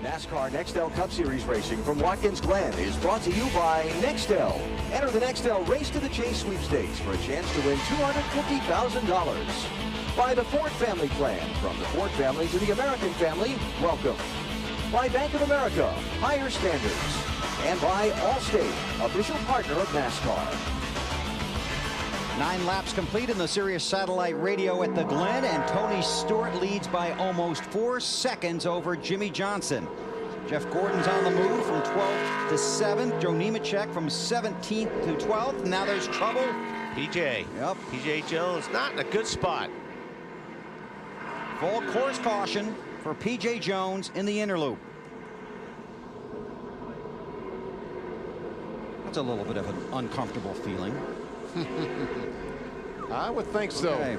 NASCAR Nextel Cup Series racing from Watkins Glen is brought to you by Nextel. Enter the Nextel Race to the Chase sweepstakes for a chance to win $250,000. By the Ford Family Plan, from the Ford family to the American family, welcome. By Bank of America, higher standards. And by Allstate, official partner of NASCAR. 9 laps complete in the Sirius satellite radio at the Glen, and Tony Stewart leads by almost 4 seconds over Jimmy Johnson. Jeff Gordon's on the move from 12th to 7th. Joe Nemechek from 17th to 12th. Now there's trouble. PJ. Yep. PJ Jones not in a good spot. Full course caution for PJ Jones in the inner loop. That's a little bit of an uncomfortable feeling. I would think so. Okay.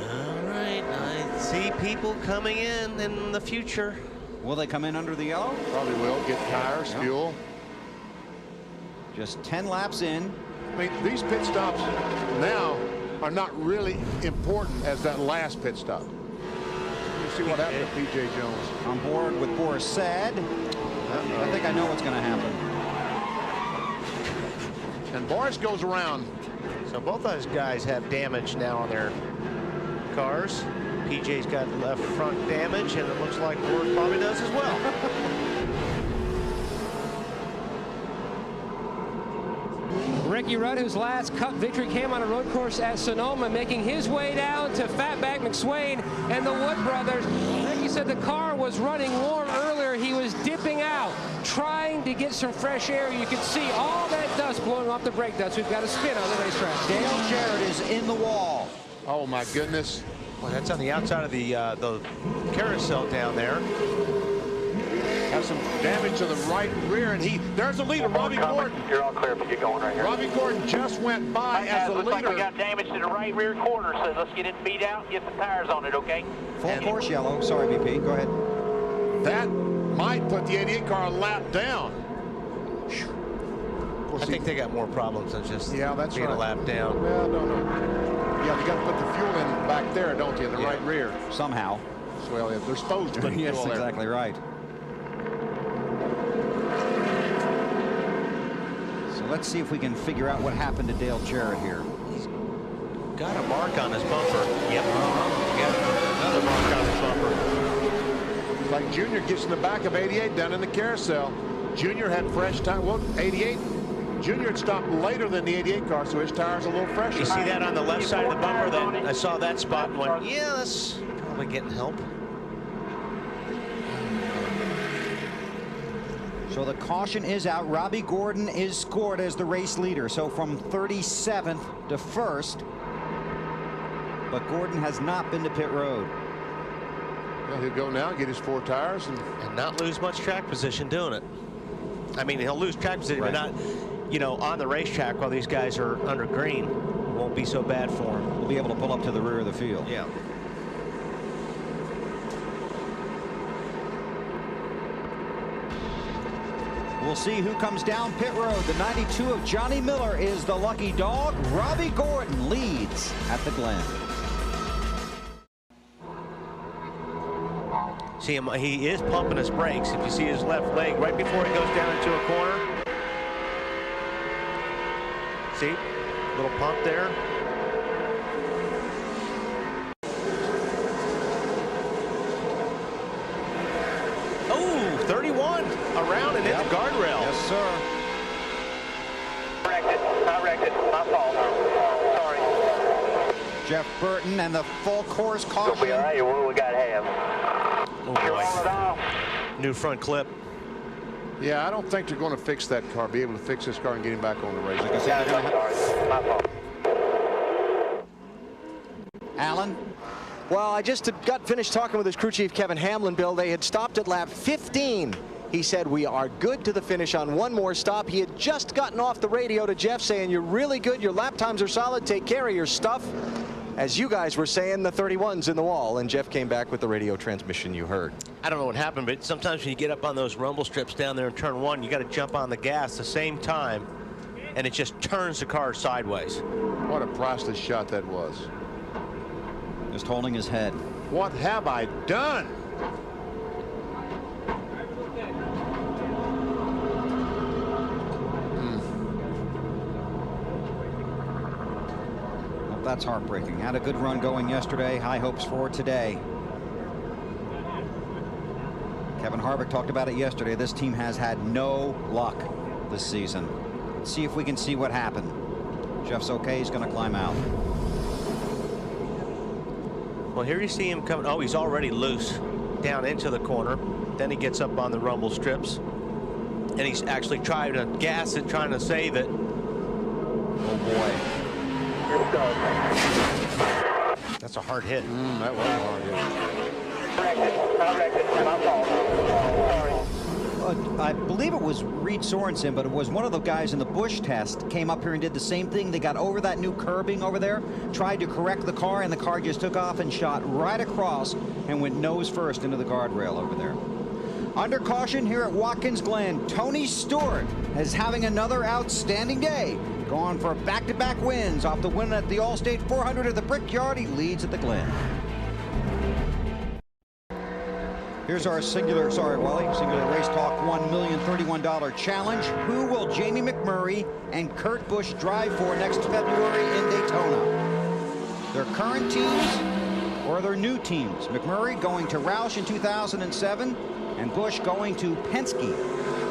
All right, I see people coming in the future. Will they come in under the yellow? Probably will. Get tires, Yep. fuel. Just 10 laps in. I mean, these pit stops now are not really important as that last pit stop. You see what happened to PJ Jones. On board with Boris Sad. I think I know what's going to happen. And Boris goes around. So both those guys have damage now on their cars. PJ's got left front damage, and it looks like Boris probably does as well. Ricky Rudd, whose last Cup victory came on a road course at Sonoma, making his way down to Fatback McSwain and the Wood brothers. Ricky said the car was running warm earlier. He was dipping out, trying to get some fresh air. You could see all that dust blowing off the brake dust. We've got a spin on the racetrack. Dale Jarrett is in the wall. Oh, my goodness. Well, that's on the outside of the carousel down there. Has some damage to the right rear, and there's the leader, Robbie Gordon. You're all clear for you going right here. Robbie Gordon just went by as the looks leader. like we got damage to the right rear quarter, so let's get it beat out and get the tires on it, okay? Full course yellow. Sorry, BP. Go ahead. That might put the 88 car a lap down. I think they got more problems than just being a lap down. Well, no. Yeah, they got to put the fuel in back there, don't you, in the right rear? Somehow. Well, they're supposed to put Yes, fuel there. exactly right. So let's see if we can figure out what happened to Dale Jarrett here. He's got a mark on his bumper. Yep. Got another mark on his bumper. Like Junior gets in the back of 88 down in the carousel. Junior had fresh tire. Well, 88. Junior had stopped later than the 88 car, so his tire's a little fresher. You see that on the left side of the bumper? That I saw that spot and went, yeah, that's probably getting help. So the caution is out. Robbie Gordon is scored as the race leader. So from 37th to 1st. But Gordon has not been to pit road. Well, he'll go now, get his 4 tires, and not lose much track position doing it. I mean, he'll lose track position, but not, you know, on the racetrack while these guys are under green. It won't be so bad for him. We'll be able to pull up to the rear of the field. Yeah. We'll see who comes down pit road. The 92 of Johnny Miller is the lucky dog. Robbie Gordon leads at the Glen. See him, he is pumping his brakes. If you see his left leg right before he goes down into a corner. See, little pump there. Oh, 31 around and in the guardrail. Yes, sir. I wrecked it. My fault. Sorry. Jeff Burton and the full course caution. Gonna be all right. What we got to have? Oh, You're boy. on it off. New front clip. yeah, I don't think they're going to fix that car, be able to fix this car and get him back on the race. Like I said, they're gonna Sorry. My fault. Alan. Well, I just got finished talking with his crew chief, Kevin Hamlin, Bill. They had stopped at lap 15. He said, we are good to the finish on one more stop. He had just gotten off the radio to Jeff saying, you're really good. Your lap times are solid. Take care of your stuff. As you guys were saying, the 31's in the wall. And Jeff came back with the radio transmission you heard. I don't know what happened, but sometimes when you get up on those rumble strips down there in turn 1, you got to jump on the gas the same time, and it just turns the car sideways. What a priceless shot that was. Just holding his head. What have I done? Well, that's heartbreaking. Had a good run going yesterday. High hopes for today. Kevin Harvick talked about it yesterday. This team has had no luck this season. Let's see if we can see what happened. Jeff's okay. He's going to climb out. Well, here you see him coming. Oh, he's already loose down into the corner. Then he gets up on the rumble strips. And he's actually trying to gas it, trying to save it. Oh, boy. That's a hard hit. That was a hard hit. I believe it was Reed Sorensen, but it was one of the guys in the Busch test came up here and did the same thing. They got over that new curbing over there, tried to correct the car, and the car just took off and shot right across and went nose first into the guardrail over there. Under caution here at Watkins Glen, Tony Stewart is having another outstanding day. Going for back-to-back wins off the win at the Allstate 400 at the Brickyard. He leads at the Glen. Here's our singular race talk $1,031 challenge. Who will Jamie McMurray and Kurt Busch drive for next February in Daytona? Their current teams or their new teams? McMurray going to Roush in 2007 and Busch going to Penske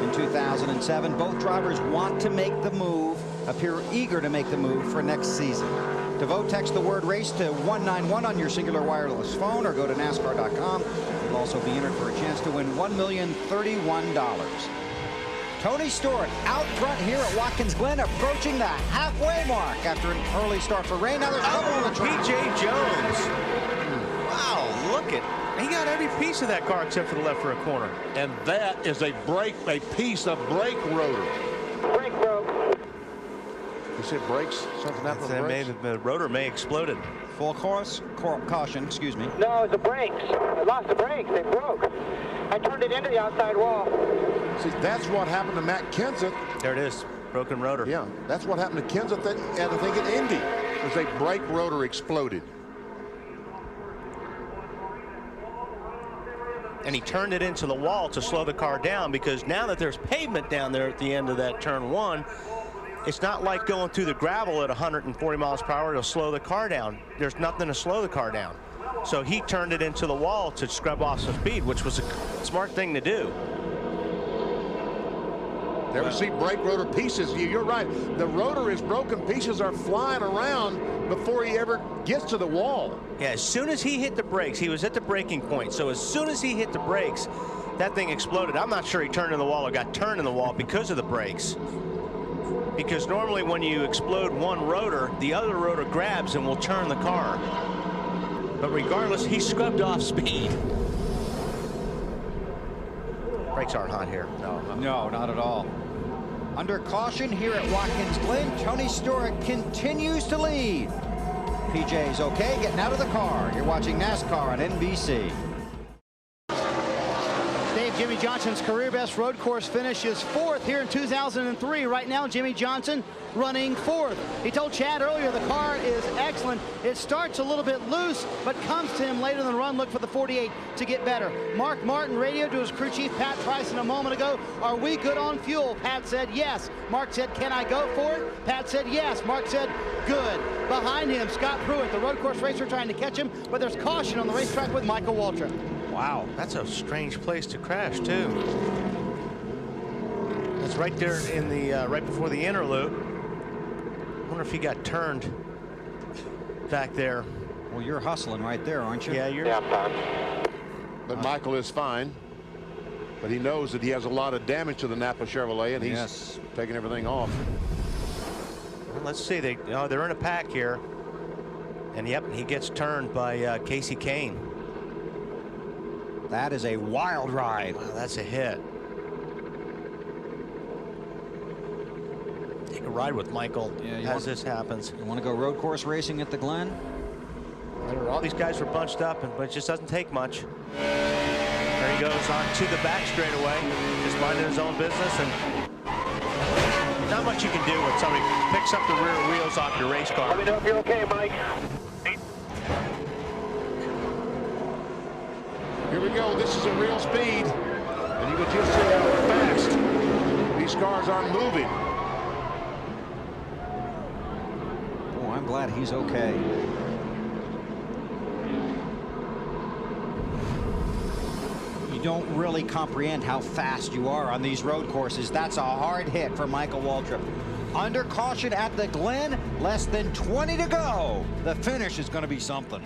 in 2007. Both drivers want to make the move, appear eager to make the move for next season. To vote, text the word race to 191 on your singular wireless phone or go to NASCAR.com. You'll also be entered for a chance to win $1,031. Tony Stewart out front here at Watkins Glen, approaching the halfway mark after an early start for rain. Now there's trouble on the track. P.J. Jones. Wow, look at, he got every piece of that car except for the left rear corner. And that is a piece of brake rotor. Brake broke. You said brakes? Something happened with the brakes? The rotor may have exploded. Full course, caution, excuse me. No, it was the brakes. I lost the brakes. They broke. I turned it into the outside wall. See, that's what happened to Matt Kenseth. There it is. Broken rotor. Yeah, that's what happened to Kenseth at I think at Indy. Was a brake rotor exploded. And he turned it into the wall to slow the car down, because now that there's pavement down there at the end of that turn one, it's not like going through the gravel at 140 miles per hour to slow the car down. There's nothing to slow the car down. So he turned it into the wall to scrub off some speed, which was a smart thing to do. There we see brake rotor pieces. You're right. The rotor is broken. Pieces are flying around before he ever gets to the wall. Yeah, as soon as he hit the brakes, he was at the braking point. So as soon as he hit the brakes, that thing exploded. I'm not sure he turned in the wall or got turned in the wall because of the brakes. Because normally when you explode one rotor, the other rotor grabs and will turn the car. But regardless, he scrubbed off speed. Brakes aren't hot here. No, not at all. Under caution here at Watkins Glen, Tony Stewart continues to lead. PJ's okay, getting out of the car. You're watching NASCAR on NBC. Jimmy Johnson's career best road course finish is 4th here in 2003. Right now, Jimmy Johnson running 4th. He told Chad earlier the car is excellent. It starts a little bit loose, but comes to him later in the run. Look for the 48 to get better. Mark Martin radioed to his crew chief, Pat Tryson, a moment ago. Are we good on fuel? Pat said yes. Mark said, can I go for it? Pat said yes. Mark said, good. Behind him, Scott Pruitt, the road course racer, trying to catch him, but there's caution on the racetrack with Michael Waltrip. Wow, that's a strange place to crash, too. It's right there in the right before the inner loop. I wonder if he got turned back there. Well, you're hustling right there, aren't you? Yeah, you're. Yeah, I'm fine. But Michael is fine. But he knows that he has a lot of damage to the Napa Chevrolet, and he's taking everything off. Well, let's see. They're in a pack here. And yep, he gets turned by Casey Kane. That is a wild ride. Wow, that's a hit. Take a ride with Michael as this happens. You want to go road course racing at the Glen? All these guys were bunched up, but it just doesn't take much. There he goes on to the back straightaway, just minding his own business, and not much you can do when somebody picks up the rear wheels off your race car. Let me know if you're okay, Mike. Here we go. This is a real speed. And you can just see how fast these cars are moving. Oh, I'm glad he's okay. You don't really comprehend how fast you are on these road courses. That's a hard hit for Michael Waltrip. Under caution at the Glen, less than 20 to go. The finish is going to be something.